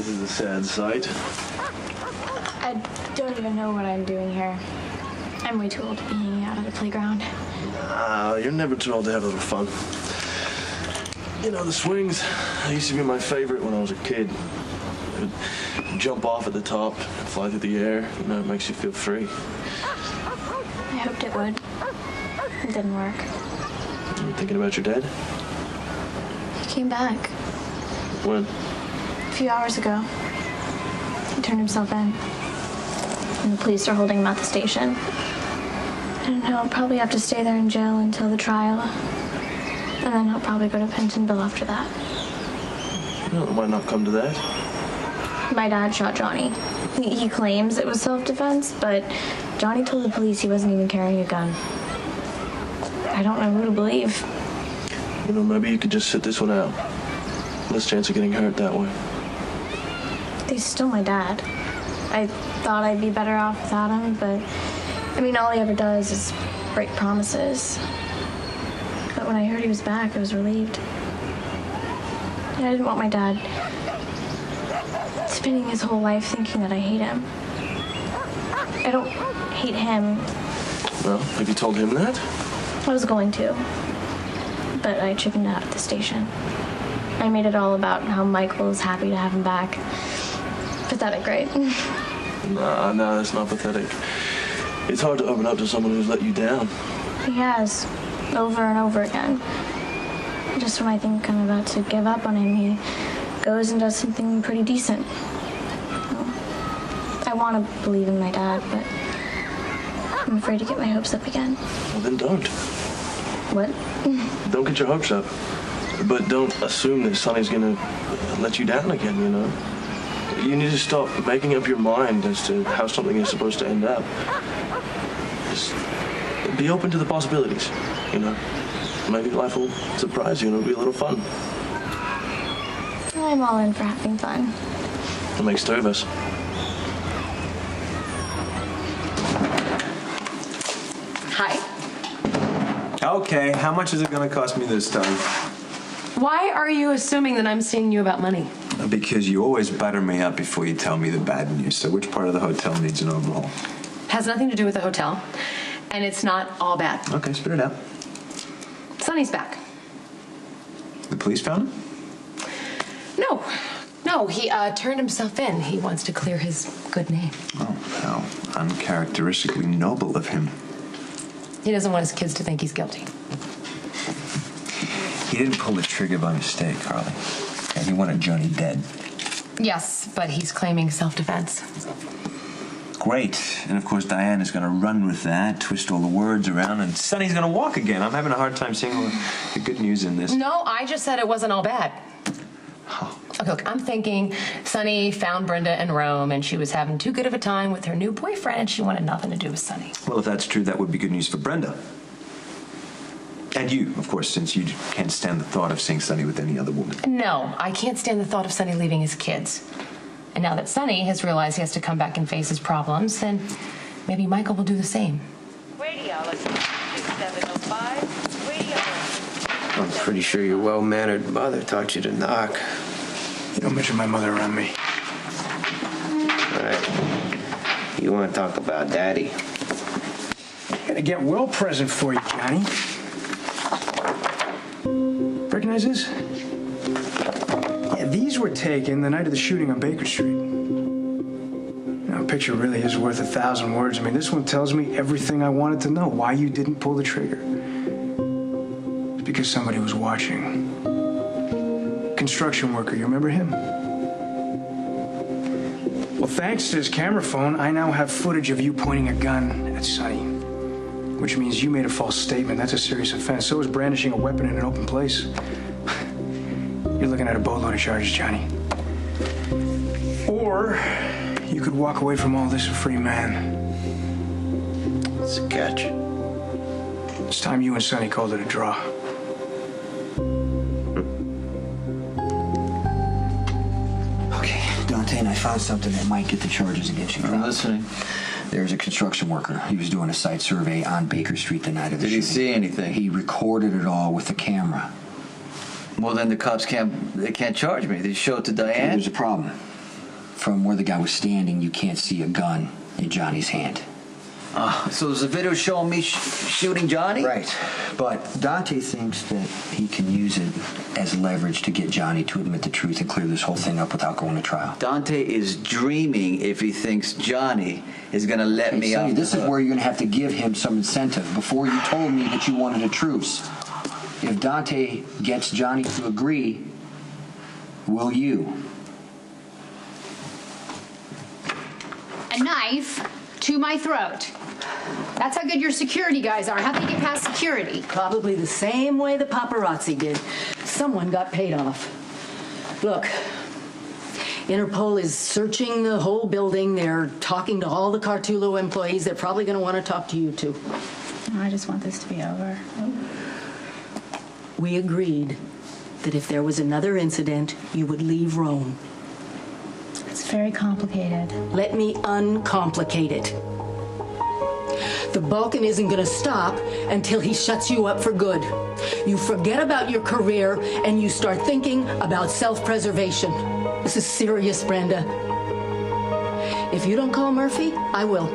This is a sad sight. I don't even know what I'm doing here. I'm way too old to be hanging out at a playground. You're never too old to have a little fun. You know, the swings, they used to be my favorite when I was a kid. I would jump off at the top, fly through the air. You know, it makes you feel free. I hoped it would. It didn't work. You thinking about your dad? He came back. When? A few hours ago. He turned himself in. And the police are holding him at the station. I don't know, I'll probably have to stay there in jail until the trial. And then he'll probably go to Pentonville after that. Well, it might not come to that. My dad shot Johnny. He claims it was self-defense, but Johnny told the police he wasn't even carrying a gun. I don't know who to believe. You know, maybe you could just sit this one out. Less chance of getting hurt that way. He's still my dad. I thought I'd be better off without him, but I mean, all he ever does is break promises. But when I heard he was back, I was relieved. I didn't want my dad spending his whole life thinking that I hate him. I don't hate him. Well, have you told him that? I was going to, but I chickened out at the station. I made it all about how Michael was happy to have him back. Pathetic, right? Nah, that's not pathetic. It's hard to open up to someone who's let you down. He has, over and over again. Just when I think I'm about to give up on him, he goes and does something pretty decent. I want to believe in my dad, but I'm afraid to get my hopes up again. Well, then don't. What? Don't get your hopes up. But don't assume that Sonny's gonna let you down again, you know? You need to stop making up your mind as to how something is supposed to end up. Just be open to the possibilities, you know? Maybe life will surprise you and it'll be a little fun. I'm all in for having fun. It makes two of us. Hi. Okay, how much is it going to cost me this time? Why are you assuming that I'm seeing you about money? Because you always butter me up before you tell me the bad news. So which part of the hotel needs an overhaul? Has nothing to do with the hotel, and it's not all bad. Okay, spit it out. Sonny's back. The police found him? No, he turned himself in. He wants to clear his good name. Oh, how uncharacteristically noble of him. He doesn't want his kids to think he's guilty. He didn't pull the trigger by mistake, Carly. And he wanted Johnny dead. Yes, but he's claiming self-defense. Great. And of course, Diana's going to run with that, twist all the words around, and Sonny's going to walk again. I'm having a hard time seeing all the good news in this. No, I just said it wasn't all bad. Oh. Okay, look, I'm thinking Sonny found Brenda in Rome, and she was having too good of a time with her new boyfriend, and she wanted nothing to do with Sonny. Well, if that's true, that would be good news for Brenda. And you, of course, since you can't stand the thought of seeing Sonny with any other woman. No, I can't stand the thought of Sonny leaving his kids. And now that Sonny has realized he has to come back and face his problems, then maybe Michael will do the same. Radiology 2705. Radiology. I'm pretty sure your well-mannered mother taught you to knock. You don't mention my mother around me. All right. You want to talk about Daddy? Got a get well present for you, Johnny. Recognize this? Yeah, these were taken the night of the shooting on Baker Street. Now, a picture really is worth 1,000 words. I mean, this one tells me everything I wanted to know. Why you didn't pull the trigger. It's because somebody was watching. Construction worker, you remember him? Well, thanks to his camera phone, I now have footage of you pointing a gun at Sonny. Which means you made a false statement. That's a serious offense. So is brandishing a weapon in an open place. You're looking at a boatload of charges, Johnny. Or you could walk away from all this a free man. It's a catch. It's time you and Sonny called it a draw. Okay, Dante, and I found something that might get the charges against you. I'm listening. There's a construction worker. He was doing a site survey on Baker Street the night of the shooting. Did he see anything? He recorded it all with the camera. Well, then the cops can't charge me. They show it to Okay, Diane. there's a problem. from where the guy was standing, you can't see a gun in Johnny's hand. So there's a video showing me shooting Johnny? Right. But Dante thinks that he can use it as leverage to get Johnny to admit the truth and clear this whole thing up without going to trial. Dante is dreaming if he thinks Johnny is going to let me Sonny, off this the is hook. where you're going to have to give him some incentive. Before you told me that you wanted a truce. If Dante gets Johnny to agree, will you? A knife to my throat. That's how good your security guys are. How'd they get past security? Probably the same way the paparazzi did. Someone got paid off. Look, Interpol is searching the whole building. They're talking to all the Cartulo employees. They're probably going to want to talk to you, too. I just want this to be over. We agreed that if there was another incident, you would leave Rome. It's very complicated. Let me uncomplicate it. The Balkan isn't going to stop until he shuts you up for good. You forget about your career and you start thinking about self-preservation. This is serious, Brenda. If you don't call Murphy, I will.